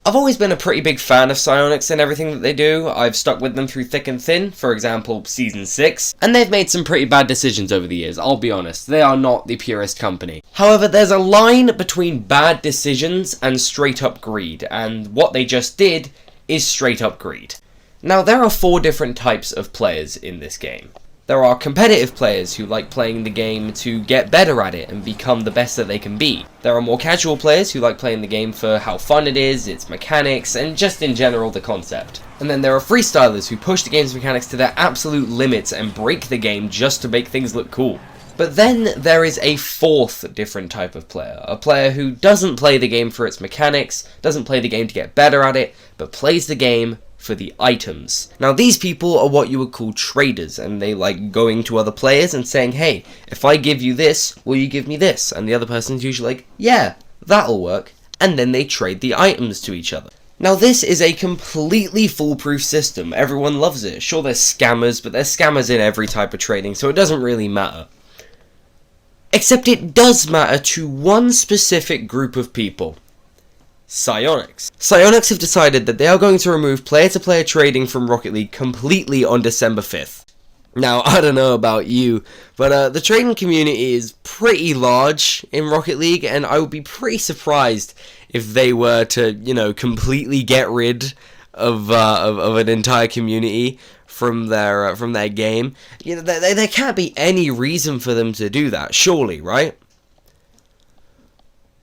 I've always been a pretty big fan of Psyonix and everything that they do. I've stuck with them through thick and thin, for example, Season 6, and they've made some pretty bad decisions over the years, I'll be honest. They are not the purest company. However, there's a line between bad decisions and straight up greed, and what they just did is straight up greed. Now, there are 4 different types of players in this game. There are competitive players who like playing the game to get better at it and become the best that they can be. There are more casual players who like playing the game for how fun it is, its mechanics, and just in general the concept. And then there are freestylers who push the game's mechanics to their absolute limits and break the game just to make things look cool. But then there is a 4th different type of player, a player who doesn't play the game for its mechanics, doesn't play the game to get better at it, but plays the game for the items. Now, these people are what you would call traders, and they like going to other players and saying, hey, if I give you this, will you give me this? And the other person's usually like, yeah, that'll work. And then they trade the items to each other. Now, this is a completely foolproof system. Everyone loves it. Sure, there's scammers, but there's scammers in every type of trading, so it doesn't really matter. Except it does matter to one specific group of people. Psyonix. Psyonix have decided that they are going to remove player-to-player trading from Rocket League completely on December 5th. Now, I don't know about you, but the trading community is pretty large in Rocket League, and I would be pretty surprised if they were to, completely get rid of an entire community from their game. There can't be any reason for them to do that, surely, right?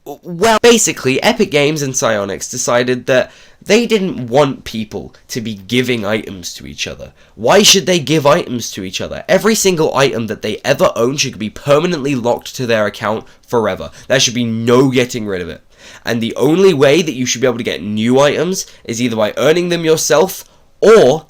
Well, basically, Epic Games and Psyonix decided that they didn't want people to be giving items to each other. Why should they give items to each other? Every single item that they ever own should be permanently locked to their account forever. There should be no getting rid of it. And the only way that you should be able to get new items is either by earning them yourself or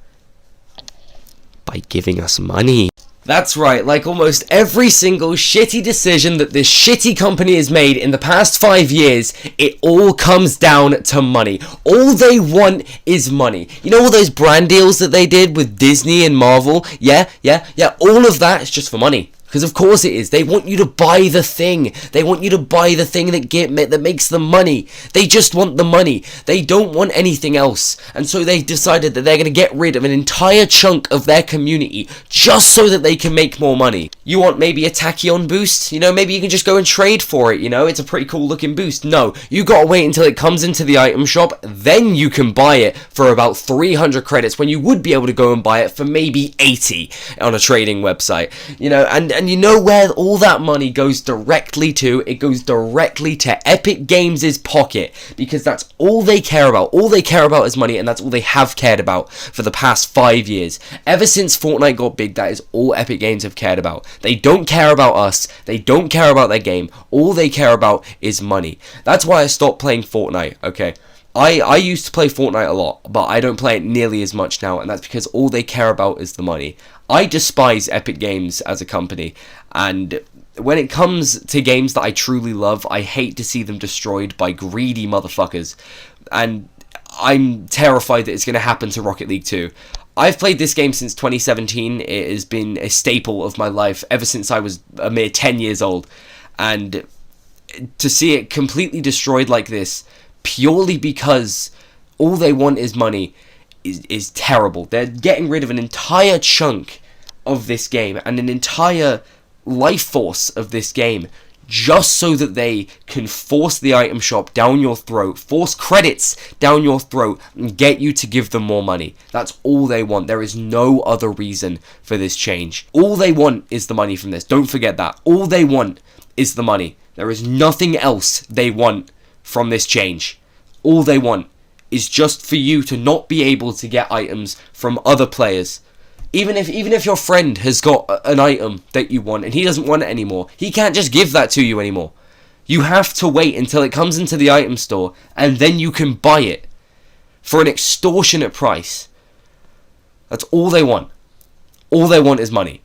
by giving us money. That's right, like almost every single shitty decision that this shitty company has made in the past 5 years, it all comes down to money. All they want is money. You know all those brand deals that they did with Disney and Marvel? Yeah, all of that is just for money. Because of course it is. They want you to buy the thing. They want you to buy the thing that makes them money. They just want the money. They don't want anything else. And so they decided that they're going to get rid of an entire chunk of their community just so that they can make more money. You want maybe a Tachyon boost? Maybe you can just go and trade for it, It's a pretty cool looking boost. No, you gotta wait until it comes into the item shop, then you can buy it for about 300 credits when you would be able to go and buy it for maybe 80 on a trading website. And you know where all that money goes directly to? It goes directly to Epic Games' pocket, because that's all they care about. All they care about is money, and that's all they have cared about for the past 5 years. Ever since Fortnite got big, that is all Epic Games have cared about. They don't care about us. They don't care about their game. All they care about is money. That's why I stopped playing Fortnite, okay? I used to play Fortnite a lot, but I don't play it nearly as much now, and that's because all they care about is the money. I despise Epic Games as a company, and when it comes to games that I truly love, I hate to see them destroyed by greedy motherfuckers, and I'm terrified that it's going to happen to Rocket League 2. I've played this game since 2017. It has been a staple of my life ever since I was a mere 10 years old, and to see it completely destroyed like this, purely because all they want is money, is terrible. They're getting rid of an entire chunk of this game and an entire life force of this game just so that they can force the item shop down your throat, force credits down your throat, and get you to give them more money. That's all they want. There is no other reason for this change. All they want is the money from this. Don't forget that. All they want is the money. There is nothing else they want from this change. All they want is just for you to not be able to get items from other players. Even if your friend has got an item that you want and he doesn't want it anymore, he can't just give that to you anymore. You have to wait until it comes into the item store, and then you can buy it for an extortionate price. That's all they want. All they want is money.